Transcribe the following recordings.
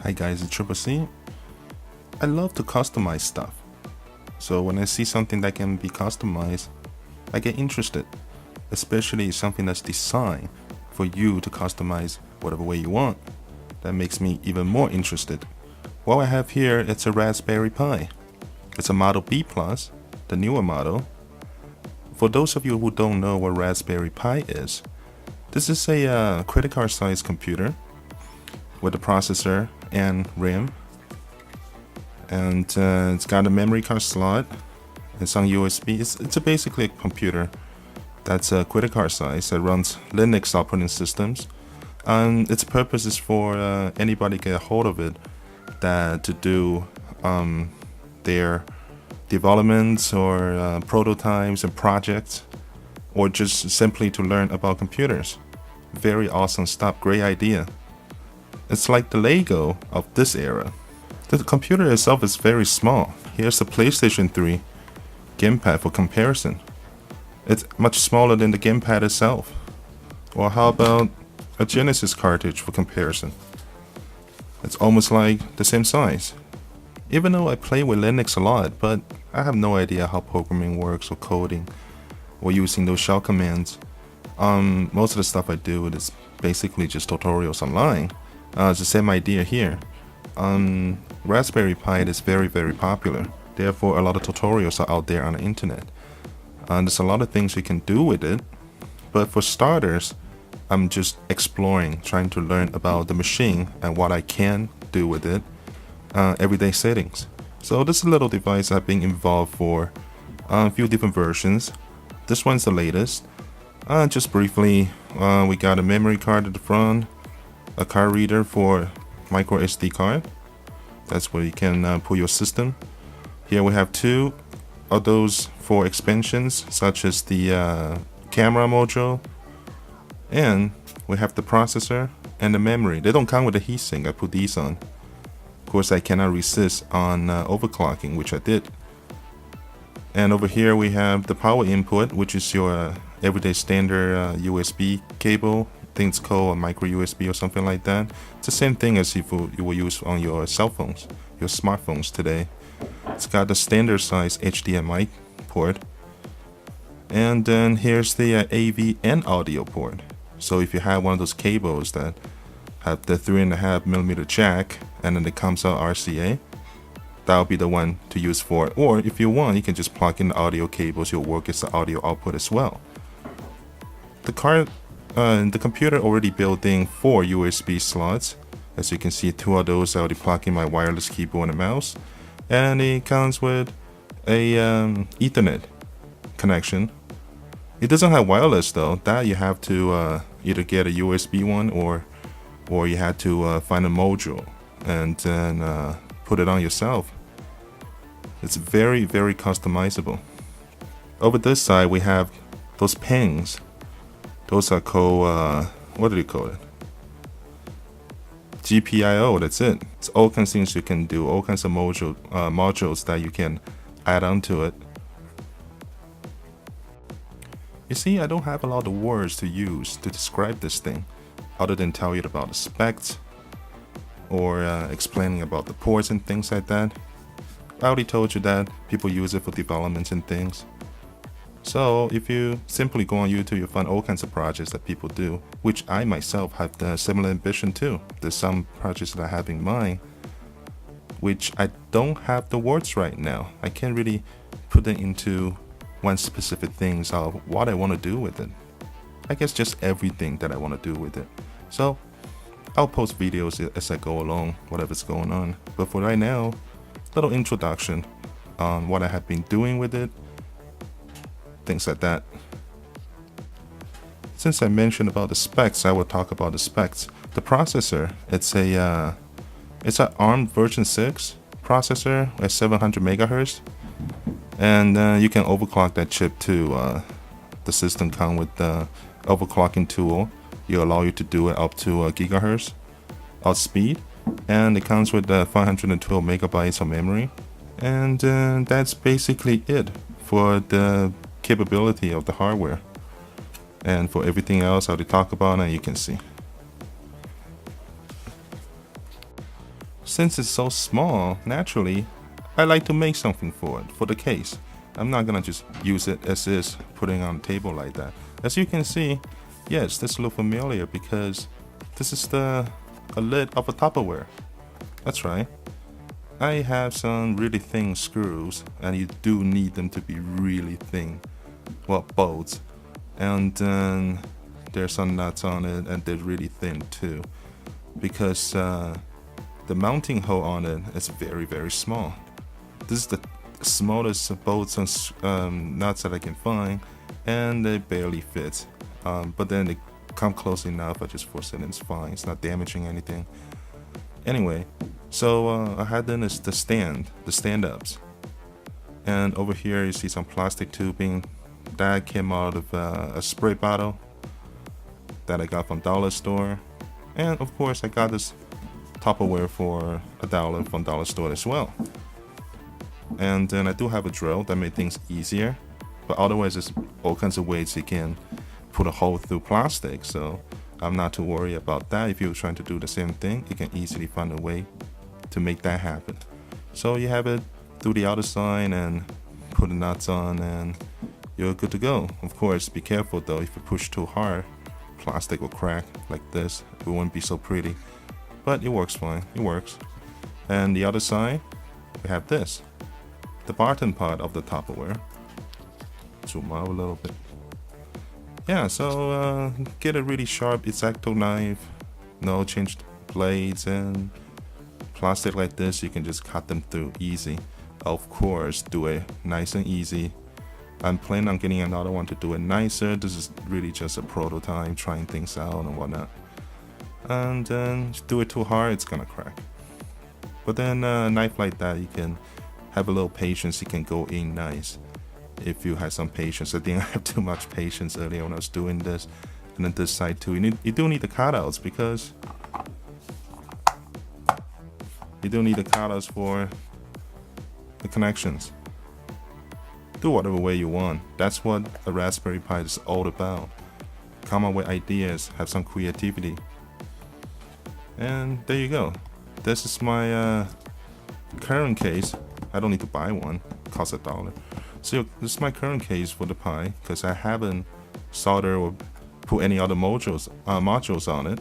Hi guys, it's TripleC. I love to customize stuff. So when I see something that can be customized, I get interested. Especially something that's designed for you to customize whatever way you want. That makes me even more interested. What I have here, it's a Raspberry Pi. It's a Model B Plus, the newer model. For those of you who don't know what Raspberry Pi is, this is a credit card sized computer with a processor and RAM, and it's got a memory card slot. It's on USB. It's basically a computer that's a credit card size that runs Linux operating systems. And its purpose is for anybody get a hold of it that to do their developments or prototypes and projects, or just simply to learn about computers. Very awesome stuff, great idea. It's like the Lego of this era. The computer itself is very small. Here's the PlayStation 3 gamepad for comparison. It's much smaller than the gamepad itself. Or how about a Genesis cartridge for comparison? It's almost like the same size. Even though I play with Linux a lot, but I have no idea how programming works or coding or using those shell commands. Most of the stuff I do is basically just tutorials online. It's the same idea here. Raspberry Pi is very popular. Therefore, a lot of tutorials are out there on the internet. There's a lot of things you can do with it. But for starters, I'm just exploring, trying to learn about the machine and what I can do with it. Everyday settings. So this little device I've been involved for a few different versions. This one's the latest. Just briefly, we got a memory card at the front, a card reader for micro SD card. That's where you can pull your system. Here we have two of those for expansions, such as the camera module, and we have the processor and the memory. They don't come with a heatsink. I put these on. Of course, I cannot resist on overclocking, which I did. And over here we have the power input, which is your everyday standard USB cable. I think it's called a micro USB or something like that. It's the same thing as if you will use on your cell phones, your smartphones today. It's got the standard size HDMI port. And then here's the AV and audio port. So if you have one of those cables that have the 3.5mm jack and then it comes out RCA, that'll be the one to use for it. Or if you want, you can just plug in the audio cables. You'll work as the audio output as well. The computer already built in 4 USB slots. As you can see, 2 of those I already plug in my wireless keyboard and mouse, and it comes with a Ethernet connection. It doesn't have wireless though. That you have to either get a USB one or you have to find a module and then put it on yourself. It's very customizable. Over this side we have those pins. Those are called what do you call it? GPIO. That's it. It's all kinds of things you can do. All kinds of modules that you can add onto it. You see, I don't have a lot of words to use to describe this thing, other than tell you about the specs or explaining about the ports and things like that. I already told you that people use it for developments and things. So if you simply go on YouTube, you'll find all kinds of projects that people do, which I myself have the similar ambition too. There's some projects that I have in mind, which I don't have the words right now. I can't really put them into one specific things of what I want to do with it. I guess just everything that I want to do with it. So I'll post videos as I go along, whatever's going on. But for right now, little introduction on what I have been doing with it, things like that. Since I mentioned about the specs, I will talk about the specs. The processor, it's an ARM version 6 processor at 700 megahertz, and you can overclock that chip too. The system comes with the overclocking tool. It allow you to do it up to gigahertz out speed, and it comes with 512 megabytes of memory, and that's basically it for the capability of the hardware. And for everything else I'll talk about, and you can see. Since it's so small, naturally, I like to make something for it, for the case. I'm not gonna just use it as is, putting it on the table like that. As you can see, yes, this looks familiar because this is a lid of a Tupperware. That's right. I have some really thin screws, and you do need them to be really thin. Well, bolts. And then there's some nuts on it, and they're really thin too. Because the mounting hole on it is very, very small. This is the smallest bolts and nuts that I can find, and they barely fit. But then they come close enough, I just force it and it's fine. It's not damaging anything. Anyway, so I had then is the stand-ups. And over here you see some plastic tubing that came out of a spray bottle that I got from dollar store. And of course I got this Tupperware for $1 from dollar store as well. And then I do have a drill that made things easier, but otherwise there's all kinds of ways you can put a hole through plastic, so I'm not too worried about that. If you're trying to do the same thing, you can easily find a way to make that happen. So you have it through the other side and put the nuts on and you're good to go. Of course, be careful though, if you push too hard, plastic will crack like this. It won't be so pretty, but it works fine, it works. And the other side, we have this, the bottom part of the Tupperware. Zoom out a little bit. Yeah, so get a really sharp X-Acto knife, change blades, and plastic like this, you can just cut them through easy. Of course, do it nice and easy. I'm planning on getting another one to do it nicer. This is really just a prototype, trying things out and whatnot. And then do it too hard, it's gonna crack. But then a knife like that, you can have a little patience, you can go in nice. If you have some patience. I think I have too much patience earlier when I was doing this. And then this side too, you do need the cutouts because you do need the cutouts for the connections. Do whatever way you want. That's what a Raspberry Pi is all about. Come up with ideas, have some creativity. And there you go. This is my current case. I don't need to buy one, it costs $1. So this is my current case for the Pi, because I haven't soldered or put any other modules on it.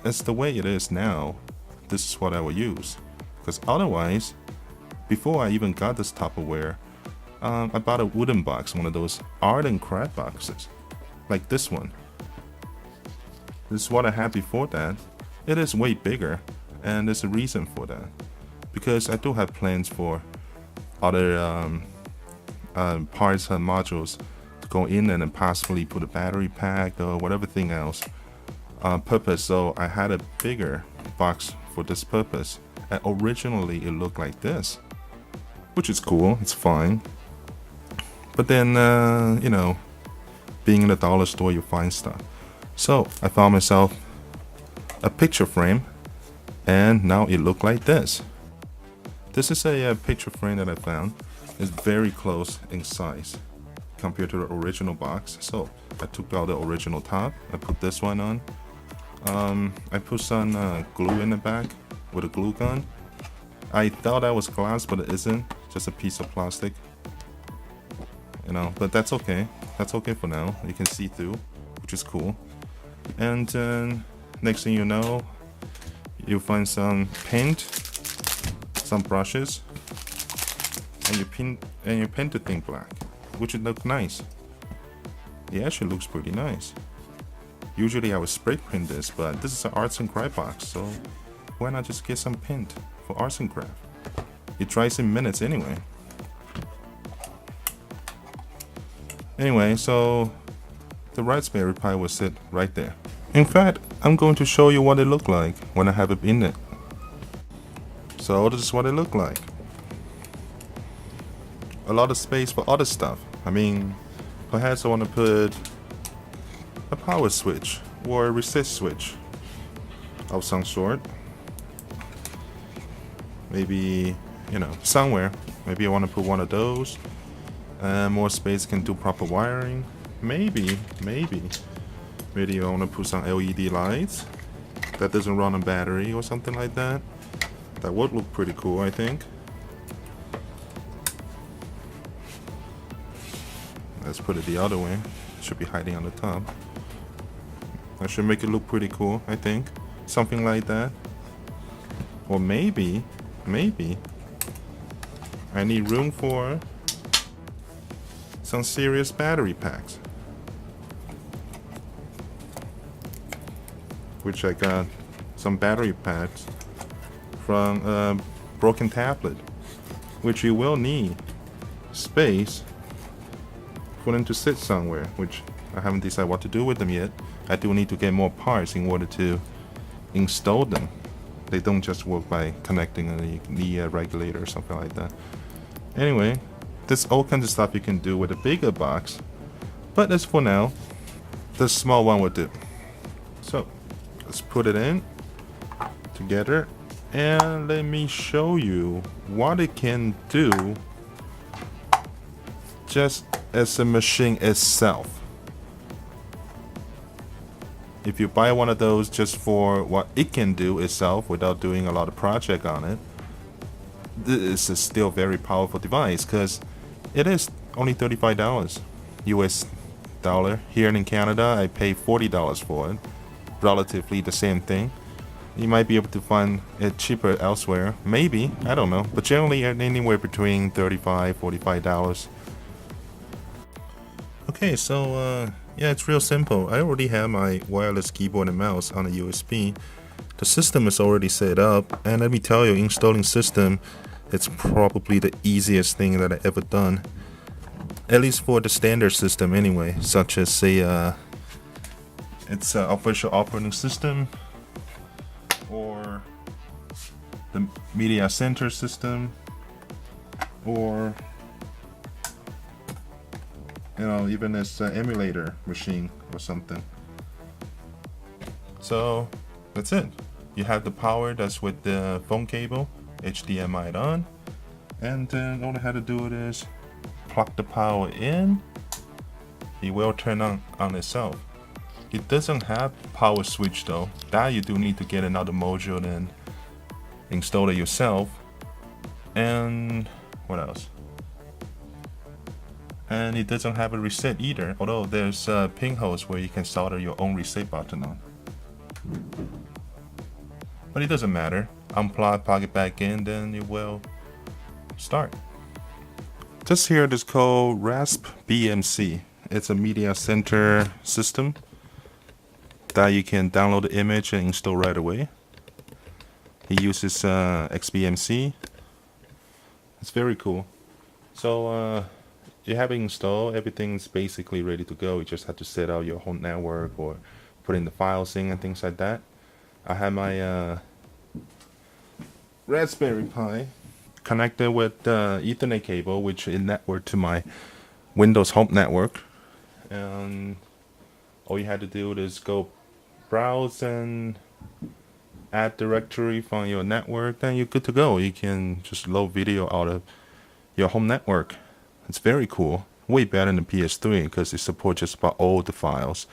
It's the way it is now. This is what I will use. Because otherwise, before I even got this Tupperware, I bought a wooden box, one of those art and craft boxes, like this one. This is what I had before that. It is way bigger, and there's a reason for that. Because I do have plans for other parts and modules to go in and then possibly put a battery pack or whatever thing else purpose. So I had a bigger box for this purpose, and originally it looked like this, which is cool, it's fine. But then being in the dollar store, you find stuff. So I found myself a picture frame, and now it looked like this. This is a picture frame that I found. It's very close in size compared to the original box. So I took out the original top. I put this one on. I put some glue in the back with a glue gun. I thought that was glass, but it isn't. Just a piece of plastic. But that's okay. That's okay for now. You can see through, which is cool. And next thing you know, you'll find some paint, some brushes, and you paint the thing black, which would look nice. It actually looks pretty nice. Usually I would spray paint this, but this is an arts and craft box, so why not just get some paint for arts and craft? It dries in minutes anyway. Anyway, so the Raspberry Pi will sit right there. In fact, I'm going to show you what it looked like when I have it in it. So this is what it looked like. A lot of space for other stuff. I mean, perhaps I want to put a power switch or a resist switch of some sort. Maybe, somewhere. Maybe I want to put one of those. More space can do proper wiring. Maybe I want to put some LED lights. that doesn't run on battery or something like that. That would look pretty cool, I think. Let's put it the other way. It should be hiding on the top. That should make it look pretty cool, I think. Something like that. Or maybe I need room for some serious battery packs, which I got some battery packs from a broken tablet, which you will need space for them to sit somewhere, which I haven't decided what to do with them yet. I do need to get more parts in order to install them. They don't just work by connecting the regulator or something like that. Anyway, there's all kinds of stuff you can do with a bigger box, but as for now, the small one will do. So let's put it in together and let me show you what it can do just as a machine itself. If you buy one of those just for what it can do itself without doing a lot of project on it, this is still a very powerful device because it is only $35 US dollar. Here in Canada, I pay $40 for it. Relatively the same thing. You might be able to find it cheaper elsewhere. Maybe, I don't know. But generally anywhere between $35, $45. Okay, so yeah, it's real simple. I already have my wireless keyboard and mouse on a USB. The system is already set up, and let me tell you, installing system, it's probably the easiest thing that I ever done. At least for the standard system anyway, such as say it's an official operating system or the media center system, or even this emulator machine or something. So that's it. You have the power that's with the phone cable, HDMI on, and then all I had to do it is plug the power in. It will turn on itself. It doesn't have power switch though. That you do need to get another module and install it yourself. And what else? And it doesn't have a reset either, although there's pinholes where you can solder your own reset button on. But it doesn't matter. Unplug, plug it back in, then it will start. Just here, this called RPi. It's a media center system that you can download the image and install right away. It uses XBMC. It's very cool. So you have it installed, everything's basically ready to go. You just have to set out your home network or put in the files in and things like that. I have my Raspberry Pi connected with Ethernet cable, which is networked to my Windows Home Network. And all you had to do is go browse and add directory from your network, then you're good to go. You can just load video out of your home network. It's very cool, way better than the PS3 because it supports just about all the files.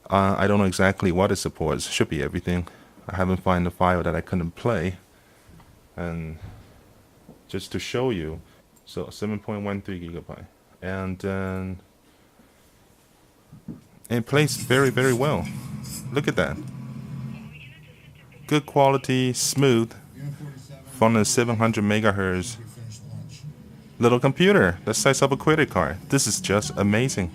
I don't know exactly what it supports. It should be everything. I haven't found the file that I couldn't play. And just to show you, so 7.13 gigabyte, and then it plays very, very well. Look at that. Good quality, smooth, from a 700 megahertz little computer the size of a credit card. This is just amazing.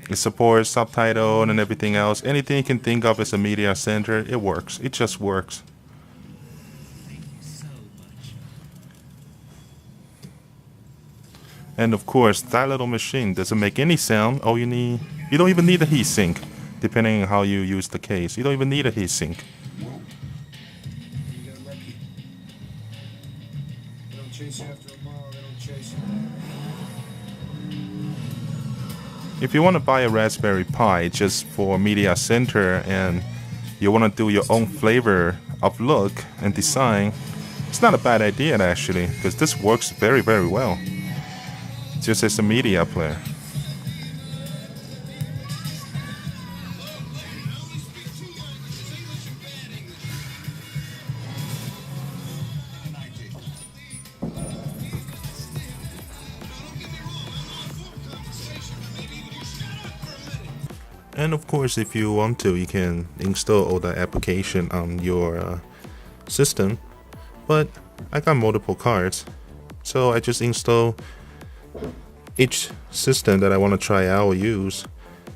It supports subtitle and everything else. Anything you can think of as a media center, it works. It just works. And of course, that little machine doesn't make any sound. All you don't even need a heatsink, depending on how you use the case. You don't even need a heatsink. If you want to buy a Raspberry Pi just for media center and you want to do your own flavor of look and design, it's not a bad idea actually, because this works very, very well just as a media player. And of course, if you want to, you can install all the application on your system. But I got multiple cards, so I just install each system that I want to try out or use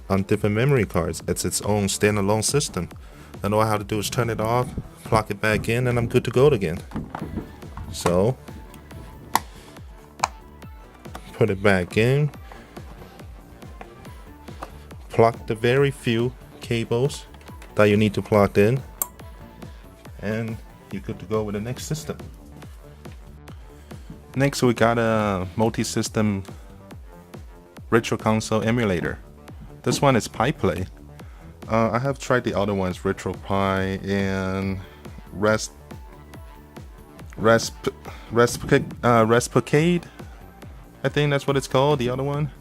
on different memory cards. It's its own standalone system. And all I have to do is turn it off, plug it back in, and I'm good to go again. So put it back in, plug the very few cables that you need to plug in, and you're good to go with the next system. Next, we got a multi-system retro console emulator. This one is RPi. I have tried the other ones, RetroPie and Respicade. I think that's what it's called, the other one.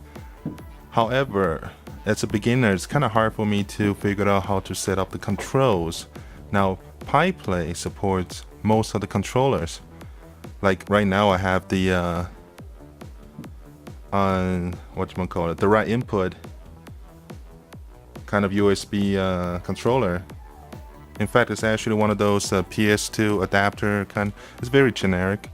However, as a beginner, it's kind of hard for me to figure out how to set up the controls. Now, RPi supports most of the controllers. Like right now, I have the the right input kind of USB controller. In fact, it's actually one of those PS2 adapter kind. It's very generic,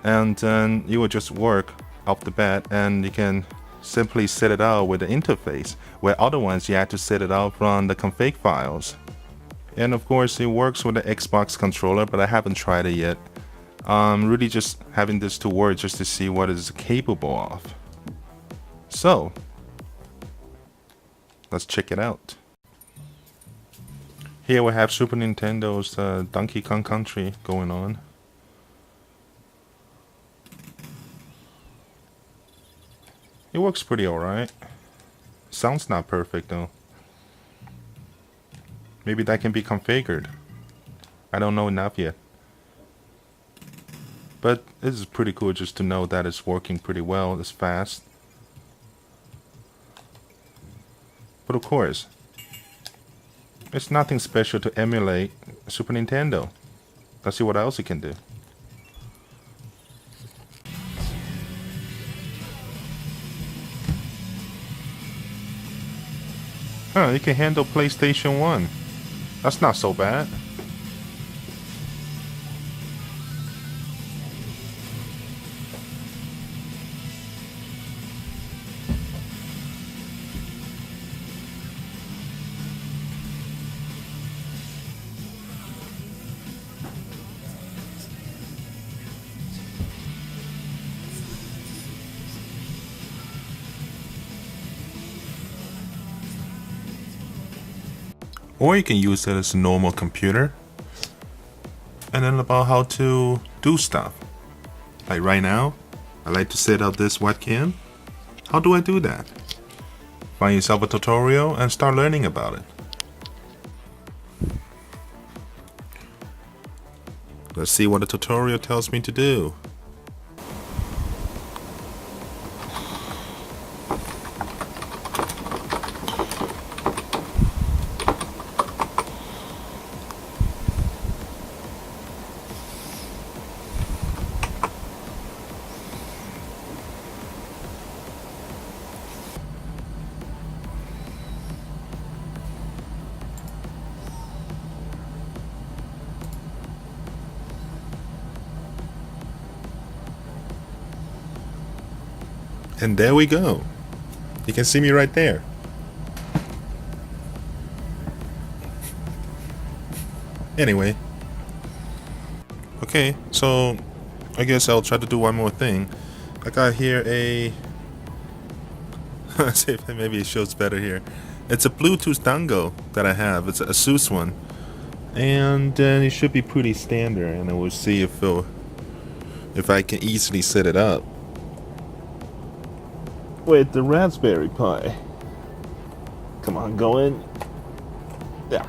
and then it will just work off the bat, and you can simply set it out with the interface. Where other ones you have to set it out from the config files. And of course, it works with the Xbox controller, but I haven't tried it yet. I'm really just having this to work just to see what it's capable of. So let's check it out. Here we have Super Nintendo's Donkey Kong Country going on. It works pretty alright. Sounds not perfect though. Maybe that can be configured. I don't know enough yet. But this is pretty cool just to know that it's working pretty well, it's fast. But of course, it's nothing special to emulate Super Nintendo. Let's see what else it can do. Huh, it can handle PlayStation 1. That's not so bad. Or you can use it as a normal computer. And then about how to do stuff. Like right now, I like to set up this webcam. How do I do that? Find yourself a tutorial and start learning about it. Let's see what the tutorial tells me to do. And there we go. You can see me right there. Anyway. Okay, so I guess I'll try to do one more thing. I got here a... Let's see if maybe it shows better here. It's a Bluetooth dongle that I have. It's a ASUS one. And it should be pretty standard. And then we'll see if I can easily set it up with the Raspberry Pi. Come on, go in. Yeah.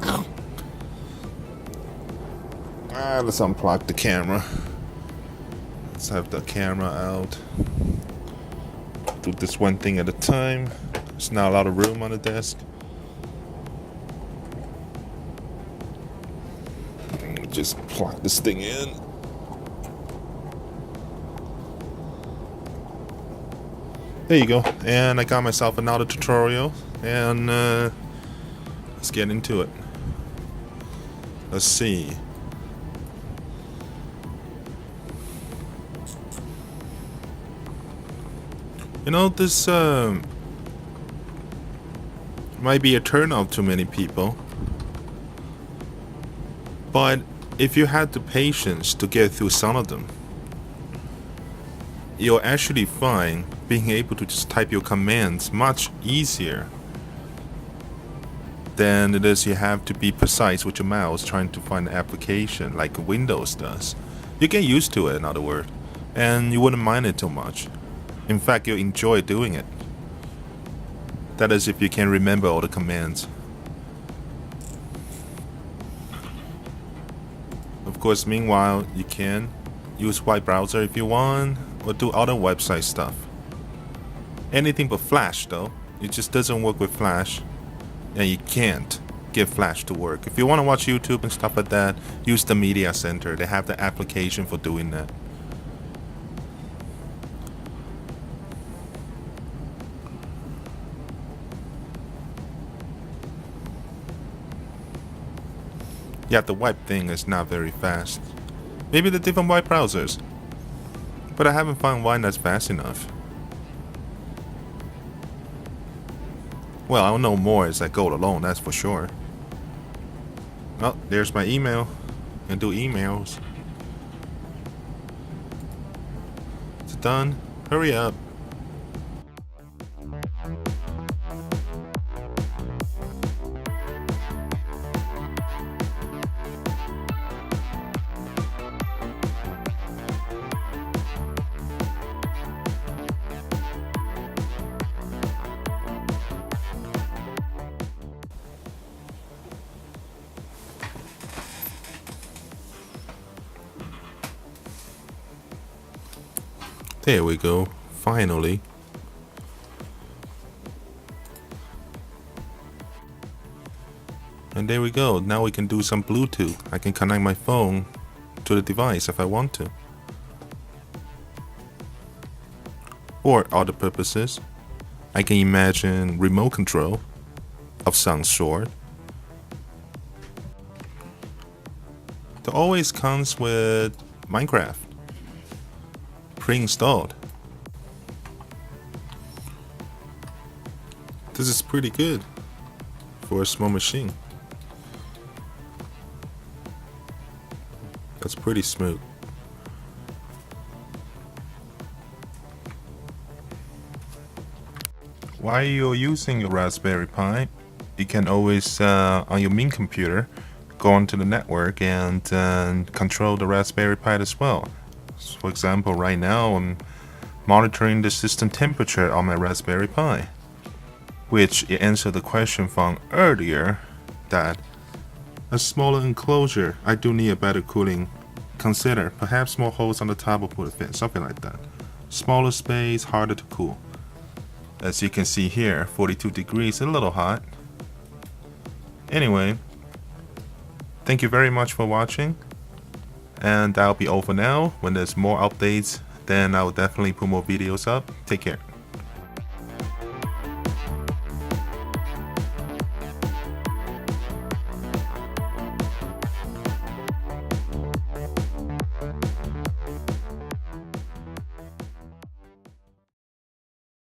Let's unplug the camera. Let's have the camera out. Do this one thing at a time. There's not a lot of room on the desk. Just plug this thing in. There you go. And I got myself another tutorial. And let's get into it. Let's see. You know, this might be a turnoff to many people, but if you had the patience to get through some of them, you'll actually find being able to just type your commands much easier than it is you have to be precise with your mouse trying to find an application like Windows does. You get used to it, in other words, and you wouldn't mind it too much. In fact, you'll enjoy doing it. That is if you can remember all the commands. Of course, meanwhile, you can use web browser if you want, or do other website stuff. Anything but Flash though. It just doesn't work with Flash, and you can't get Flash to work. If you want to watch YouTube and stuff like that, use the Media Center. They have the application for doing that. Yeah, the web thing is not very fast. Maybe the different web browsers, but I haven't found one that's fast enough. Well, I'll know more as I go along, that's for sure. Oh, there's my email. And do emails. It's done. Hurry up. There we go, finally. And there we go, now we can do some Bluetooth. I can connect my phone to the device if I want to. For other purposes, I can imagine remote control of some sort. It always comes with Minecraft pre-installed. This is pretty good for a small machine. That's pretty smooth. While you're using your Raspberry Pi, you can always, on your main computer, go onto the network and control the Raspberry Pi as well. For example, right now I'm monitoring the system temperature on my Raspberry Pi, which answered the question from earlier that a smaller enclosure, I do need a better cooling. Consider perhaps more holes on the top will put a fit, something like that. Smaller space, harder to cool. As you can see here, 42 degrees, a little hot. Anyway, thank you very much for watching. And that'll be all for now. When there's more updates, then I'll definitely put more videos up. Take care.